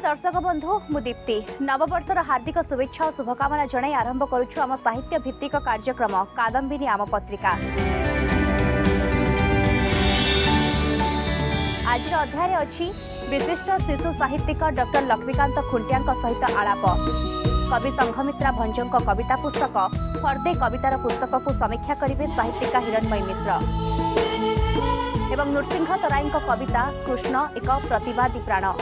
दर्शक बंधु मु दीप्ति नववर्षर हार्दिक शुभेच्छा और शुभकामना जणाई आरंभ करुछु आम साहित्य भित्तिक कार्यक्रम कादम्बिनी आम पत्रिका। आज अध्याय अछि विशिष्ट शिशु साहित्यिक डॉक्टर लक्ष्मीकांत खुंटिया सहित आलाप। कवि संघमित्रा भंजों कविता पुस्तक फर्दे कवितार पुस्तक को समीक्षा करेंगे साहित्यिका हिरणमयी मिश्र एवं नृसिंह तराई कविता कृष्ण एक प्रतिवादी प्राण।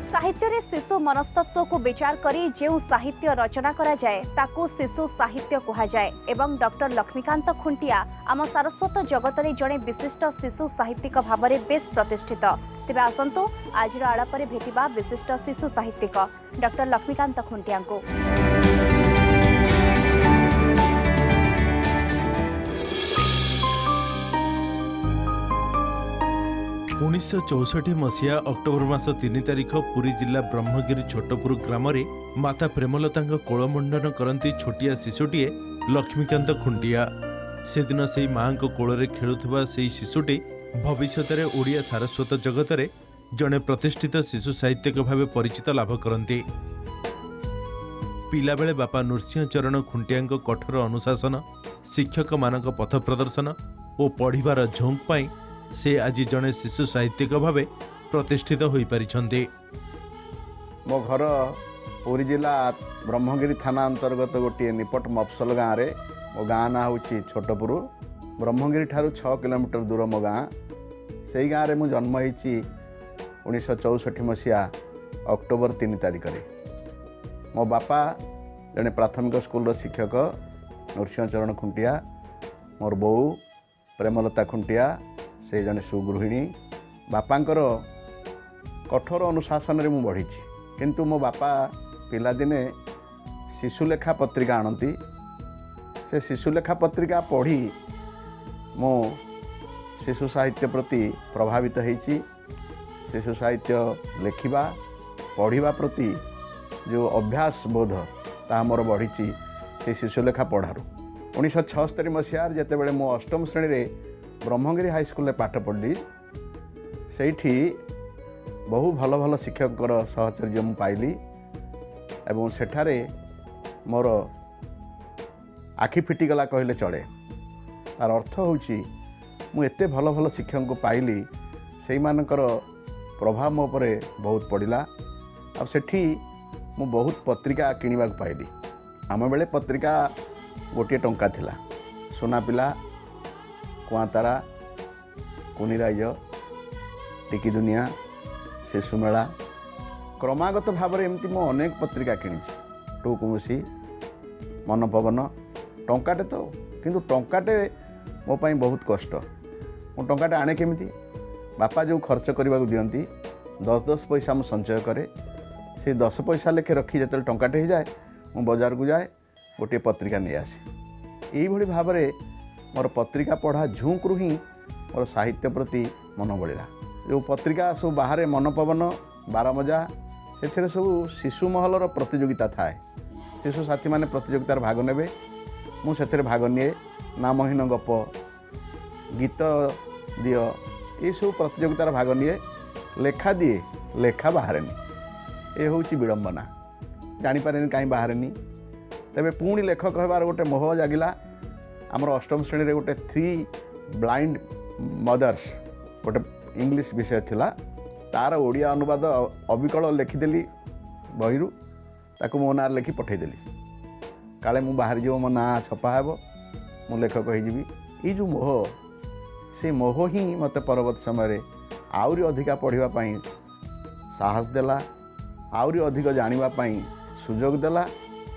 साहित्य रे शिशु मनस्तत्व को विचार करी जो साहित्य रचना करा जाए ताकू शिशु साहित्य कहा जाए एवं डॉक्टर लक्ष्मीकांत खुंटिया आम सारस्वत जगत रे जड़े विशिष्ट शिशु साहित्यिक भाव में बेस प्रतिष्ठित। तेबे आसंतु आज आलाप भेटिबा विशिष्ट शिशु साहित्यिक डॉक्टर लक्ष्मीकांत खुंटिया को। 1964 मसीहा अक्टोबर मास 3 तारिख पुरी जिला ब्रह्मगिरी छोटपुर ग्राम माता प्रेमलता कोलमंडन करती छोटिया शिशुटीए लक्ष्मीकांत खुंटिया। से दिन से माँ कोल खेलुवा से शिशुटी भविष्य में ओडिया सारस्वत जगत में जड़े प्रतिष्ठित शिशु साहित्यिक भाव परिचित लाभ करती। पिला बेले बापा नृसिंह चरण खुंटिया कठोर अनुशासन शिक्षक मानक पथ प्रदर्शन और पढ़िबार झोंक पाई से आज जड़े शिशु साहित्यिक भाव प्रतिष्ठित हो पारिछन्ते। मो घर पुरी जिला ब्रह्मगिरी थाना अंतर्गत गोटे निपट मफसल गाँव में मो गाँ ना हूँ छोटपुर। ब्रह्मगिरी ठारू 6 किलोमीटर दूर मो गाँ। से गाँव में मुझे जन्म होती 1964 मसीहा अक्टोबर 3 तारिख में। मो बापा जड़े प्राथमिक स्कूल शिक्षक नृसिंह चरण खुंटिया, मोर बो प्रेमलता खुंटिया से जड़े सुगृहिणी। बापांकर कठोर अनुशासन रे मु बढ़ी किंतु मो बापा पिलादिने शिशुलेखा पत्रिका आणती। से शिशुलेखा पत्रिका पढ़ी मो शिशु साहित्य प्रति प्रभावित होईची। शिशु साहित्य लेखिबा पढ़िबा प्रति जो अभ्यास बोध ता मोर बढ़ी से शिशुलेखा पढ़ारू। 1976 मसीह जितेबाला मो अष्टम श्रेणी रे ब्रह्मगिरी हाईस्कूल पाठ पढ़ी से बहु भल भल शिक्षक सहचर्य मु पाइली एवं सेठारे मोर आखि फिटिगला कहले चले। तार अर्थ होची मु एते भल भल शिक्षक को पाइली से मानकर प्रभाव मो परे बहुत पड़िला। अब सेठी मु बहुत पत्रिका किनिबा पाइली। आम बेले पत्रिका गोटे टंका थिला। सोना पिला, कुआतारा, कुनीराज, टिकी दुनिया, शिशु मेला क्रमागत भाव में एमती मो अनेक पत्रिका किनी। टुकुमुसी, मन पवन टंकाटे तो किंतु टंकाटे मो पाई बहुत कष्ट। मु टंकाटे आने केमिति बापा जो खर्च करने को दियंती 10-10 पैसा मु संचय करे। से 10 पैसा लेखे रखी जो टंकाटे हो जाए मु बाजार को जाए गोटे पत्रिका नहीं आसे। यही भाव में मोर पत्रिका पढ़ा झुंकरू ही मोर साहित्य प्रति मन बढ़ला। जो पत्रिका सब बाहर मन पवन, बारमजा से सब शिशु महलर प्रतियोगिता थाए। शिशु साथी मैंने प्रतियोगितार भाग नेबे, मु से भाग निए। नामहीन गप, गीत दिय ये सब प्रतियोगितार भाग निए। लेखा दिए, लेखा बाहरेनी। ये हूँ विडंबना। जानीपारे कहीं बाहरेनी। तेरे पुणी लेखक होबार गोटे मोह जागिला। आमर अष्टम श्रेणी रे गोटे 3 ब्लाइंड मदर्स गोटे इंग्लिश विषय थिला। तार ओडिया अनुवाद अविकल लिखिदेली बहिरू ताकू मो ना लिखि पठेदेली। काले मु बाहर जो मो ना छपा हेबो मु लेखक होइजिबी। ये जो मोह से मोह ही मते परवर्त समय आउरी अधिका पढ़िबा पई साहस देला, आउरी अधिक जानिबा पई सुजोग देला।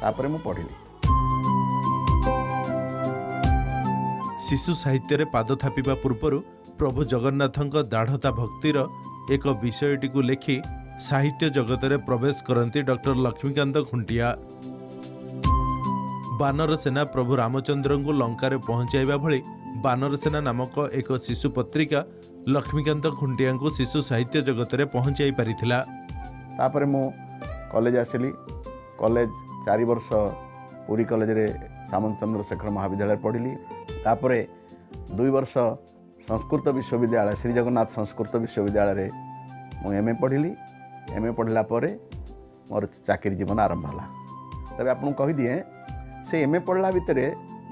तापरे मु पढ़िली। शिशु साहित्य पाद थापिबा पूर्व प्रभु जगन्नाथଙ୍କ दाढ़ता भक्तिर एक विषयटी को लेखि साहित्य जगत में प्रवेश करती डॉक्टर लक्ष्मीकांत खुंटिया। बानर सेना प्रभु रामचंद्र को लंका पहुंचाइबा भली बानर सेना नामक एक शिशु पत्रिका लक्ष्मीकांत खुंटिया को शिशु साहित्य जगत में पहुंचाई पारिथिला। तापर मु कॉलेज आसिली। कॉलेज 4 वर्ष पुरी कॉलेज रे सामंत चंद्र शेखर महाविद्यालय पढ़िली। तापर 2 वर्ष संस्कृत विश्वविद्यालय श्री जगन्नाथ संस्कृत विश्वविद्यालय मु एम ए पढ़ी एम ए पढ़ला मोर चाकरी जीवन आरंभ है। तबे आपको कहीदिए से एम ए पढ़ला भितर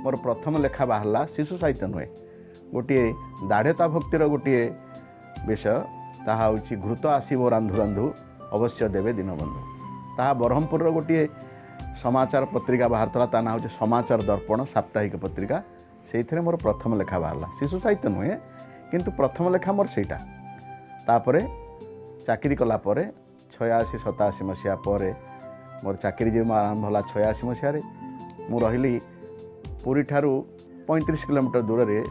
मोर प्रथम लेखा बाहरला शिशु साहित्य नुहे गोटे दाढ़ता भक्तिर गोटे विषय ताहा हूँ घृत आसब रांधु रांधु अवश्य देवे दीनबंधु ताहा ब्रह्मपुर गोटे समाचार पत्रिका बाहर ता ना हूँ समाचार दर्पण साप्ताहिक पत्रिका से मोर प्रथम लेखा बाहरला शिशु साहित्य नुहे किंतु प्रथम लेखा मोर सेटा तापरे चाकरी कला परे 86-87 मसीहा पर मोर चाकरी जीवन आरंभ है 86 मसीह मु रही पुरी ठारू 35 किलोमीटर दूर में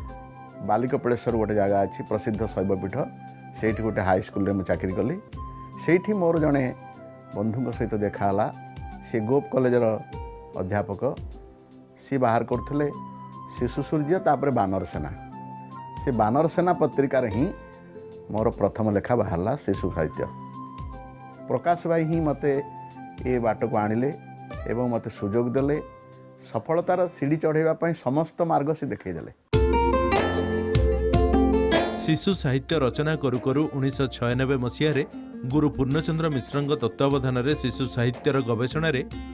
बालिकपेड़ेश्वर गोटे जगह अच्छी प्रसिद्ध शैवपीठ से गोटे हाई स्कूल में चाकरी कली से मोर जड़े बंधु सहित देखाला सी गोप कॉलेजर अध्यापक सी बाहर करते शिशु सूर्य तापर बानर सेना से बानर सेना पत्रिकार ही मोर प्रथम लेखा बाहरला शिशु साहित्य प्रकाश भाई ही मते ये बाट को आणिले एवं मते सुजोग देले सफलतार सीढ़ी चढ़ाई समस्त मार्ग से देखईदेले। शिशु साहित्य रचना करू करू 1996 मसीह गुरु पूर्णचंद्र मिश्र तत्वावधान शिशु साहित्यर गवेषण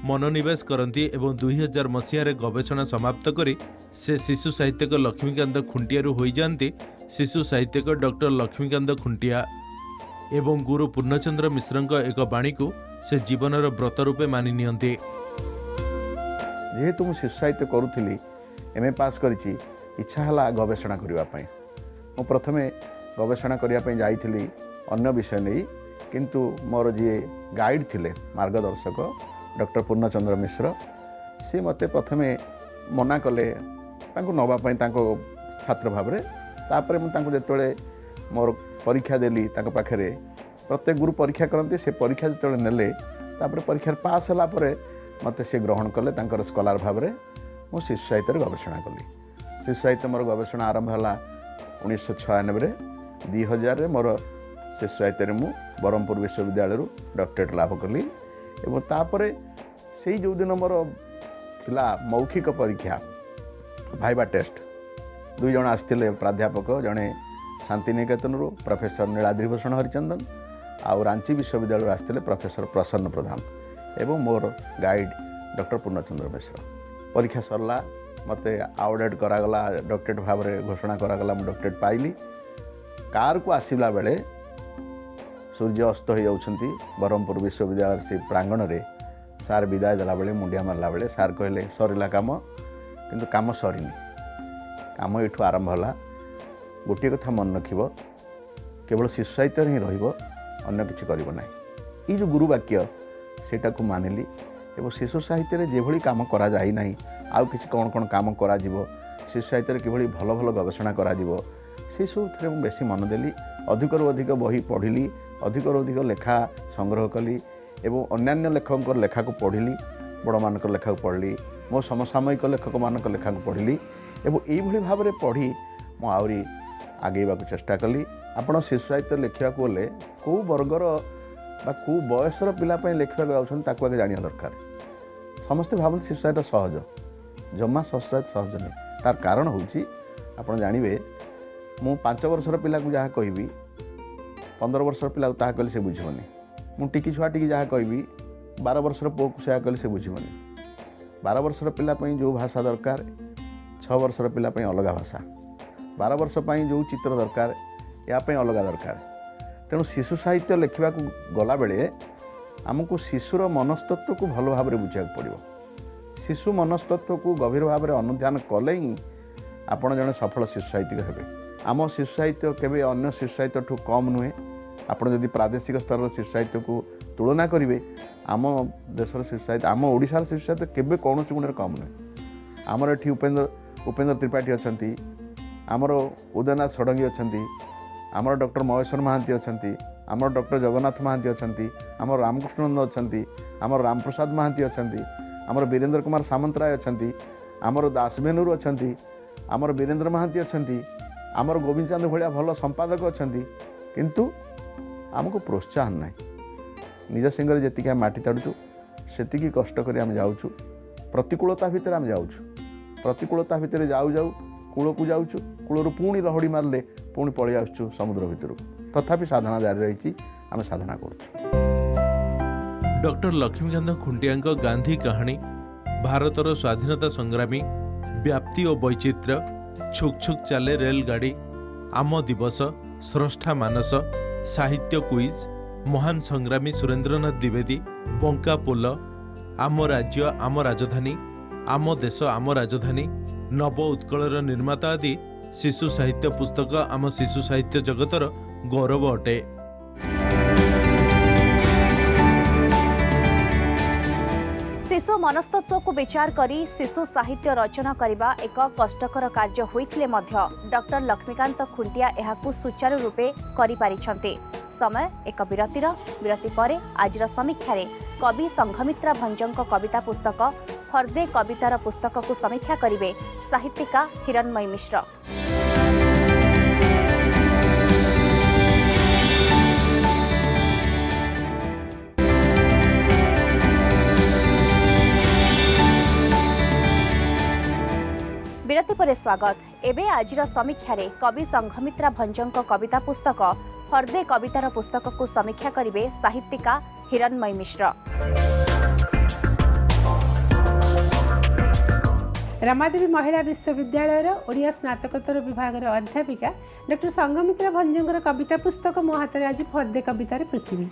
मनोनिवेश करती एवं 2000 मसीह गवेषणा समाप्त करी से शिशु साहित्यक लक्ष्मीकांत खुंटियारू हो जाती शिशु साहित्यक डॉक्टर लक्ष्मीकांत खुंटिया एवं गुरु पूर्णचंद्र मिश्र एक बाणी को से जीवनर व्रत रूपे मानि नियंती। जेहेतु मुझे शिशु साहित्य करुली एम ए पास करी इच्छा है गवेषणा करने मु प्रथमे गवेषणा करने जाइली अन्य विषय नहीं किंतु मोर जी गाइड थिले मार्गदर्शक डॉक्टर पूर्णचंद्र मिश्र सी मते प्रथमे मना कले नापी छात्र भाव में मुझे मोर परीक्षा देली पाखे प्रत्येक गुरु परीक्षा करते से परीक्षा जो नेले परीक्षा पास होला परे मते से ग्रहण कले स्कॉलर भाव में मु शिशु साहित्य गवेषणा कली। शिशु साहित्य मोर गवेषणा आरंभ है 1996 2000 मोर शिशु साहित्य मु ब्रह्मपुर विश्वविद्यालय डॉक्टरेट लाभ कली एवं तापरे से जो दिन मोर थिला मौखिक परीक्षा भाइबा टेस्ट 2 जन आसते प्राध्यापक जड़े शांतिनिकेतन प्रोफेसर नीलाद्रिभूषण हरिचंदन आउ रांची विश्वविद्यालय आसते प्रोफेसर प्रसन्न प्रधान एवं मोर गाइड डॉक्टर पूर्णचंद्र मिश्र परीक्षा सरला मते आवर्डेड करागला डॉक्टरेट भाव में घोषणा करागला मु डॉक्टरेट पाइली कार को आसला बेले सूर्य अस्त हो जाउछंती ब्रह्मपुर विश्वविद्यालय से प्रांगण में सार विदाय देला बेले मुंडिया मारला बेले सार कहले सरिला काम किंतु काम सरीनी काम एठू आरंभ होला गोटे कथा मन रखिब केवल शिशु साहित्य ही रहिबो अन्य किछि करिबो नाही। ई जो गुरुवाक्य सेटा को मानिली एवं शिशु साहित्य जेभली काम करा जाई नाही आउ किछि कौन कौन काम करा जिवो शिशु साहित्य किभली भल भल गवेषणा करा जिवो से सब थे बेसी मन देली अधिकरू अधिक बही पढ़िली अधिकरू अधिक लेखा संग्रह कली एवं अन्यान्य लेखक लेखा को पढ़िली बड़ मान लेखा को पढ़ली मो समसामयिक लेखक मान लेखा को पढ़िली एवं यही भाव में पढ़ी मु आहरी आगेवा चेष्टा कली। आपण शिशु साहित्य लिखा गले कौ वर्गर बा कौ बयसर पिलापाई लिखा जाऊँ आगे जाना दरकार। समस्ते भावती शिशु साहित्य सहज जमा शिशु साहित्य सहज नहीं तार कारण हूँ आप जानवे मु 5 वर्षर पिला को जहाँ कहि 15 वर्षर पिला ताहा कहले से बुझिबनी मु टिकी छुआ टिकी जहाँ कहि 12 वर्षर पुओ को से कहले से बुझिबनी 12 वर्षर पिला जो भाषा दरकार 6 वर्षर पिला अलग भाषा 12 वर्ष जो चित्र दरकार यापाई अलग दरकार। तेणु शिशु साहित्य लिखा गला बेले आमको शिशुर मनस्तत्व को भल भाव में बुझा पड़ो शिशु मनस्तत्व को गभीर भाव में अनुध्यान कले ही आपण जड़े सफल शिशु साहित्यिक हेबे। आम शिशु साहित्य केवे अन्य शिशु साहित्य ठू कम नुहे आपण जदि प्रादेशिक स्तर शिशु साहित्य को तुलना करेंगे आम देशर शिशु साहित्य आम ओडिशार शिशु साहित्य केवे कौन गुण कम नुहे। आमर एठी उपेन्द्र त्रिपाठी अच्छा आमर उदयनाथ षडंगी अच्छा आमर डॉक्टर महेश्वर महांती अच्छा आमर डॉक्टर जगन्नाथ महांती अच्छा आमर रामकृष्ण नंद अच्छा आमर रामप्रसाद महांती अच्छा आमर वीरेंद्र कुमार सामंतराय अच्छा आमर दासबेनूर अच्छा आमर वीरेंद्र महांती अच्छा आमर गोविंद चांद भाया भल संपादक अच्छा किंतु आमको प्रोत्साहन ना निज सिंगर जी माटी ताड़ू से कष्ट कर जाऊँ प्रतिकूलता भितर आम जाऊँ प्रतिकूलता भितर जाऊ जाऊ कूल को जाऊँ कूलर पुणी लहड़ी मारे पुणी पलि आसु समुद्र भितर तथापि साधना जारी रही आम साधना कर। डॉक्टर लक्ष्मीकांत खुंटिया गांधी कहानी भारतर स्वाधीनता संग्रामी व्याप्ति और वैचित्र्य छुक छुक चले रेलगाड़ी आम दिवस स्रष्टा मानस साहित्य क्विज महान संग्रामी सुरेंद्रनाथ द्विवेदी बंका पोल आम राज्य आम राजधानी आम देश आम राजधानी नव उत्कलर निर्माता आदि शिशु साहित्य पुस्तक आम शिशु साहित्य जगतर गौरव अटे। शिशु मनस्तत्व को विचार करी शिशु साहित्य रचना करने एक कष्टकर कार्य होइथिले मध्य डॉक्टर लक्ष्मीकांत खुंटिया एहाकु सुचारू रूपे करि पारिछन्ते। समय एक विरति परे आजिर समीक्षा कवि संघमित्रा भंजଙ୍କ कविता पुस्तक फर्दे कवितार पुस्तक को समीक्षा करिवे साहित्यिका हिरणमयी मिश्र। विरति परे स्वागत। एबे आजिर समीक्षा कवि संघमित्रा भंजଙ୍କ कविता पुस्तक फर्दे कवितार पुस्तक को समीक्षा करिवे साहित्यिका हिरणमयी मिश्र। रमादेवी महिला विश्वविद्यालय ओडिया स्नातकोत्तर विभाग अध्यापिका डॉक्टर संघमित्रा भंजଙ୍କର कविता पुस्तक मो हाथ में आज फर्दे कवितार पृथ्वी।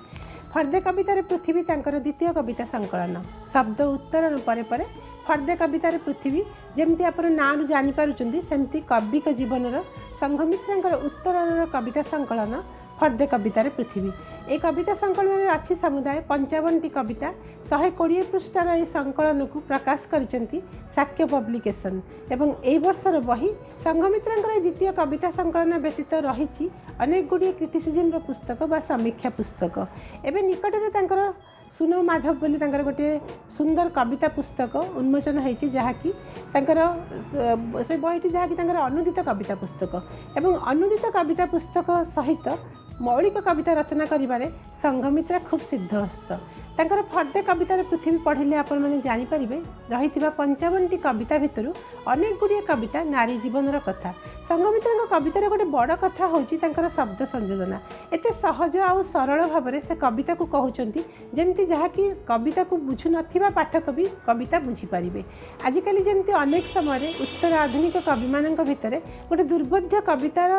फर्दे कवितार पृथ्वी तांकर द्वितीय कविता संकलन शब्द उत्तरण परे परे फर्दे कवितार पृथ्वी जमती आप नाँ जानीपारुंट सेमती कवि जीवन संघमित्रा उत्तरण कविता संकलन फर्दे कवितार पृथ्वी। ए कविता संकलन में अच्छी समुदाय 55टी कविता 120 पृष्ठार यह संकलन को प्रकाश करिसेंती साक्य पब्लिकेशन एवं ए वर्षर बही संघमित्रा द्वितीय कविता संकलन व्यतीत रही अनेक गुड़िए क्रिटिसिजम पुस्तक बा समीक्षा पुस्तक। एवं निकटरे तांकर सुनो माधव बोली तांकर गोटे सुंदर कविता पुस्तक उन्मोचन होती जहाँकि से बहीटी जहाँकि अनुदित कविता पुस्तक एवं अनुदित कविता पुस्तक सहित मौलिक कविता रचना करिबारे संघमित्रा खूब सिद्धहस्त। तांकर फर्दे कवितार पृथ्वी पढ़िले आपण माने जानि परिबे रहितिबा 55टी कविता भितरु अनेक गुड़िए कविता नारी जीवनर कथा। संघमित्रा कवितार गोटे बड़ कथा होची तांकर शब्द संयोजना एते सहज आउ सरल भाव से कविता को कहउचंती जेमती जहाँकि कविता को बुझु नथिबा पाठक भी कविता बुझी पारिबे। आजिकाली जेमती अनेक समय उत्तर आधुनिक कवि मानक भितरे गोटे दुर्बोध्य कवितार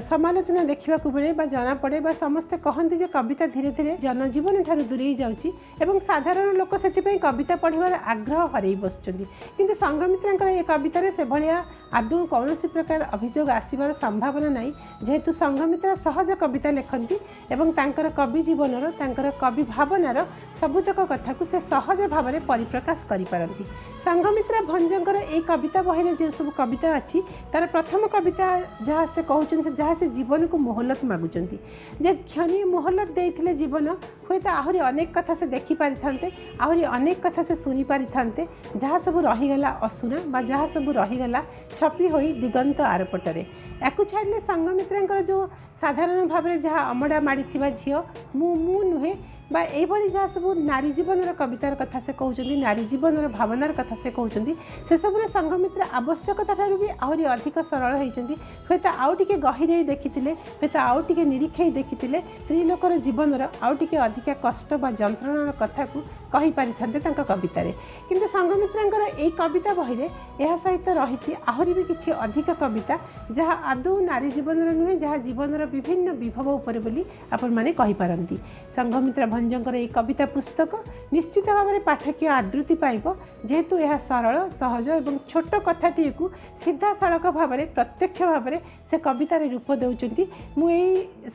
समालोचना देखा मिले जना पड़े समस्ते कहते जे कविता धीरे धीरे जनजीवन ठारू दूरेई जाउची एवं साधारण लोक से कविता पढ़िबार आग्रह हरई बसुचंती। किंतु संघमित्रा ये कवितार से भाया आदौ कौन प्रकार अभियोग आसबार संभावना नहीं जेहेतु संघमित्रा सहज कविता लिखती एवं तांकर कवि जीवनर तांकर कवि भावनार सबुतक कथा को से सहज भाव में परिप्रकाश करिपारंती। संघमित्रा भंजଙ୍କର ए कविता बही जो सब कविता अच्छी तार प्रथम कविता जहाँ से कहते जहाँ से जीवन को मोहलत मागुचंती जे क्षणी मोहलत देइथिले जीवन हुए तो आहरी अनेक कथा से देखी पारि थांते आहरी अनेक कथा से सुनी पारि थांते जहाँ सब रहीगला असुना बा जहाँ सब रहीगला छपी होई दिगंत आरपटरे। याकू छाड़ले संघमित्रा जो साधारण भाव में जहाँ अमड़ा माड़ी झील मु नुहे बा एभली जहाँ सब नारी जीवन कवितार कथा से कहते नारी जीवन भावनार कथा से कहते से सब संघमित्रा आवश्यकता ठारू भी आहरी अधिक सरल होती हे तो आउ टे गहिर देखी हे तो आउ टे निरीक्षे देखी स्त्री लोकर जीवन आउ टे अधिक कष्ट बा जंत्रणार कथा को कही पारि था कवितार। किंतु संघमित्रा ये कविता बही यह सहित रही आहरी भी किसी अधिक कविता जहाँ आदौ नारी जीवन नुहे जहाँ जीवन विभिन्न विभव उपर बोली आपण माने कहि पारंती। संघमित्रा भंजଙ୍କର ये कविता पुस्तक निश्चित भाव में पाठकीय आदृति पाइब जेहेतु यह सरल सहज और छोट कथाटी को सीधा सड़क भाव में प्रत्यक्ष भाव में से कवितार रूप देउचंती। मुई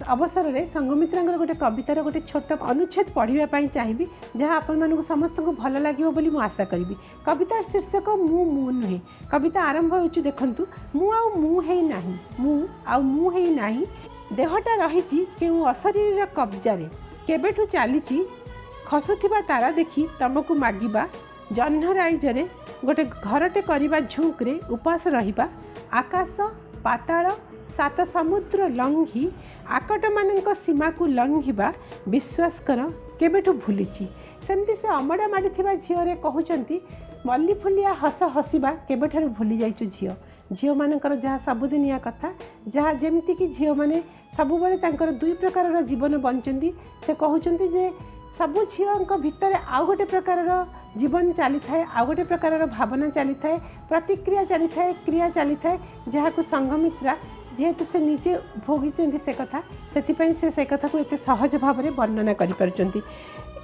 अवसर में संघमित्रा गोटे कवितार गोटे छोट अनुच्छेद पढ़ाई चाहिए जहाँ आपण मानू समस्त को भल लगे बोली मु आशा करी। कवितार शीर्षक मु नुहे। कविता आरंभ होउछु देखंतु मु आउ मु हेई नाही देहटा रही केउ अशरीर कब्जारे केबेठु चली खसुथिबा तारा देखी तुमको मागिबा जह्न राइजरे गोटे घरटे करिबा झुंकरे उपास रहिबा आकाश पाताल सात समुद्र लंघी आकट मानक सीमा को लंघिबा विश्वास कर केबेठु भूलिची। सेमती से अमड़ा माड़ी झील कहउचंती मल्ली फुलिया हस हसिबा केबेठारु भूली जाइछु झील झील मानकर जहाँ सबुदिनिया कथा जहाँ जमीक झील मैंने सब बेले दुई प्रकार जीवन बंचती से कहते जे सबु झील भितर आउ गोटे प्रकार जीवन चली थाए आउ गोटे प्रकार भावना चली थाए प्रतिक्रिया चली थाए क्रिया चली थाए जहाँ को संघमित्रा जेहेतु से निजे भोगी से कथा से कथा को एत सहज भाव में वर्णना कर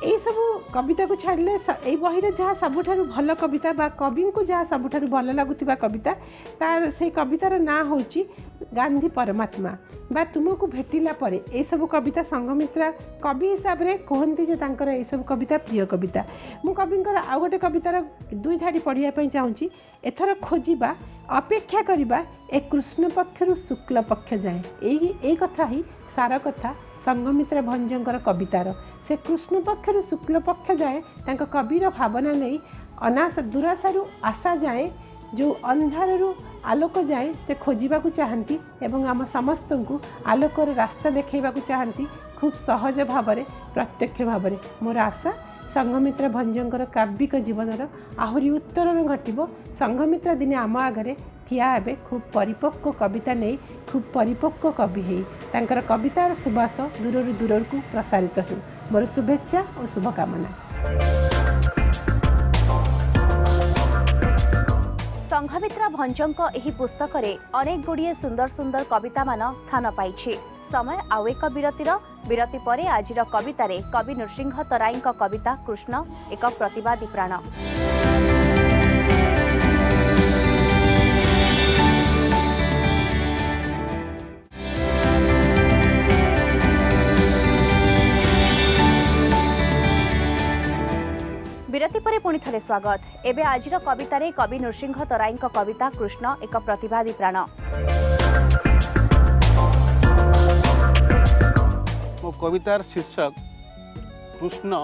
यही सब कविता को छाड़े यही बही जहाँ सबुठारु भल कविता बा कवि को जहाँ सबुठारु भल लगुवा कविता तार से कवितार ना हूँ गांधी परमात्मा बा तुमको भेटिला परे ये सब कविता संघमित्रा कवि हिसाब से कहती जे तांकर ये सब कविता प्रिय कविता मु कविंकर आउ गोटे कवितार दुई धाड़ी पढ़ाई चाहूँगी एथर खोजा अपेक्षा करवा ए कृष्ण पक्षर शुक्ल पक्ष जाए यही कथा ही सार कथा संघमित्रा भंजंकर कवितार से कृष्ण पक्षर शुक्ल पक्ष जाए तांको कविर भावना नहीं अनाशा दुराशारू आशा जाए जो अंधारू आलोक जाए से खोजा चाहती एवं आम समस्त को आलोकर रास्ता देखा चाहती खूब सहज भाव में प्रत्यक्ष भाव में मोर आशा संघमित्रा भंजंकर काव्यिक जीवनर आहरी उत्तरण घटव संघमित्रा दिने आम आगे ठिया हे खूब परिपक्व कविता नहीं खूब परिपक्व कवि है तांकर कवितार सुबास दूर दूर को प्रसारित हो मोर शुभेच्छा और शुभकामना। संघमित्रा भंजंक एही पुस्तक रे अनेक गुड़िए सुंदर सुंदर कविता मान स्थान पाइछि। समय आउ एक विरति परे आजिर कवितारे कवि नृसिंह तराईଙ୍କ कविता कृष्ण एक प्रतिवादी प्राण। विरति परे पुणी थरे स्वागत। एबे आजिर कवितारे कवि नृसिंह तराईଙ୍କ कविता कृष्ण एक प्रतिवादी प्राण। मो कवितार शीर्षक कृष्ण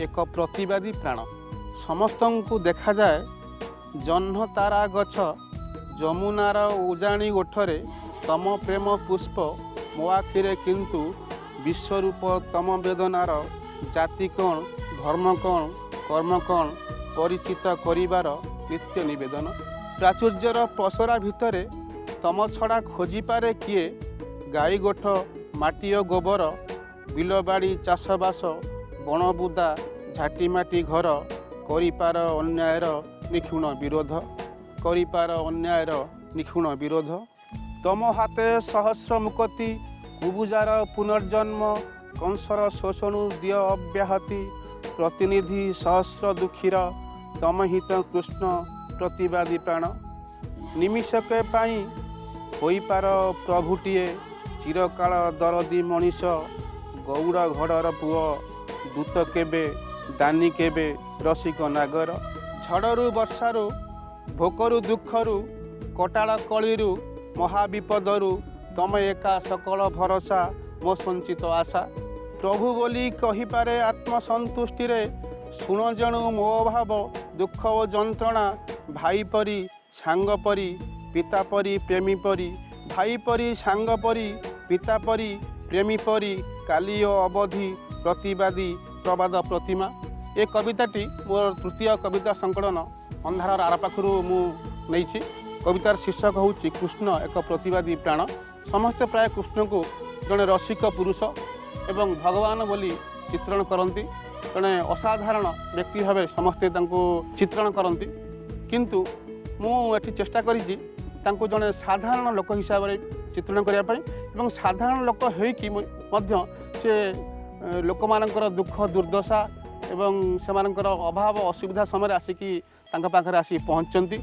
एक प्रतिवादी प्राण। समस्त को देखा जाए जह्न तारा गछ जमुनार उजाणी ओठरे तम प्रेम पुष्प मो आखिरे किंतु विश्वरूप तम वेदनार जाति कौन धर्म कौन कर्म कौन परिचित करिवार नित्य निवेदन। प्राचुर्यर पसरा भितरे तम छड़ा खोजी पारे किए गाई गोठ माटी और गोबर बिलबाड़ी चाषबास बणबुदा झाटीमाटी घर करिपार अन्यायर निखुण विरोध करिपार अन्यायर निखुण विरोध। तम हाथे सहस्र मुकति कुबुजार पुनर्जन्म कंसर शोषणु दिय अव्याहति प्रतिनिधि सहस्र दुखीर तम हित कृष्ण प्रतिवादी प्राण। निमिषके पाई होइपार प्रभुटिए चिरकाल दरदी मनीष गौड़ घड़र पुओ दूत केबे दानी केबे रसिक नागर। झड़रू वर्षारू भोकरू दुखरू कटाळ कलिरू महाविपदरू तम एका सकल भरोसा मो संचित आशा। प्रभु बोली कहिपारे आत्मसंतुष्टि शुण जणु मो भाव दुख ओ जंत्रणा भाई परी सांग परी पिता परी प्रेमी परी भाई परी सांग परी पिता परी प्रेमी परी काली ओ अवधि प्रतिवादी प्रवाद प्रतिमा। ए कविताटी मोर तृतीय कविता संकलन अंधार आर पाखु मुझे। कवितार शीर्षक हूँ कृष्ण एक प्रतिवादी प्राण। समस्ते प्राय कृष्ण को जड़े रसिक पुरुष एवं भगवान बोली चित्रण करती जड़े असाधारण व्यक्ति भाव समस्ते चित्रण करती किंतु मुझे चेष्टा करी जड़े साधारण लोक हिसाब से चित्रण करने साधारण लोक हो से लोक मानकर दुख दुर्दशा एवं से अभाव असुविधा समय आसिकी पाखे आसी पहुँचती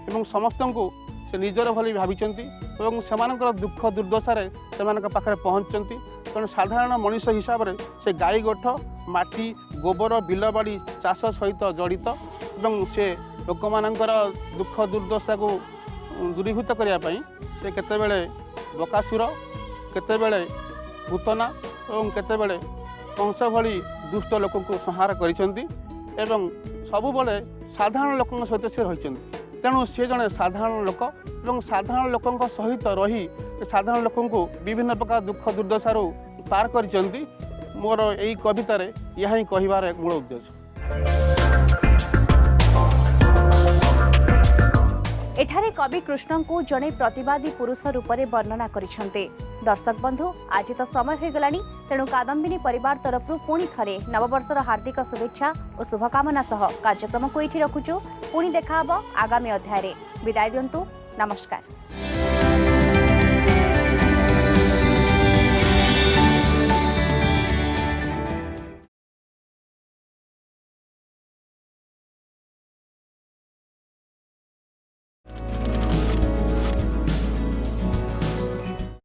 एवं समस्त को से निजर भली भाविचंती एवं से दुख दुर्दशारे से पाखे पहुँचती। तेणु साधारण मनीष हिसाब से गाई गोठ माटी गोबर बिलबाड़ी चाष सहित जड़ित एवं से लोक मानकर दुख दुर्दशा को दूरीभूत करने से केतेबेले बकासुर केतेबेले पूतना एवं केतेबेले कंस भली दुष्ट लोक को संहार करिसेंती एवं सबुबले साधारण लोक सहित से रही। तेणु सी जड़े साधारण लोक एवं साधारण लोक सहित रही साधारण लोक को विभिन्न प्रकार दुख दुर्दशारू पार करिसेंती। मोर यही कवितार यह ही कहबार मूल उद्देश्य। एठारे कवि कृष्ण को जड़े प्रतिवादी पुरुष रूप में वर्णना करिसेंते। दर्शक बंधु आज तो समय हो गलानी, तेणु कादम्बिनी परिवार तरफ पुणी थरे नववर्षर हार्दिक शुभेच्छा और शुभकामना सह कार्यक्रम को ये रखुचु। पुणी देखा आगामी अध्याय। विदाय दिंतु। नमस्कार।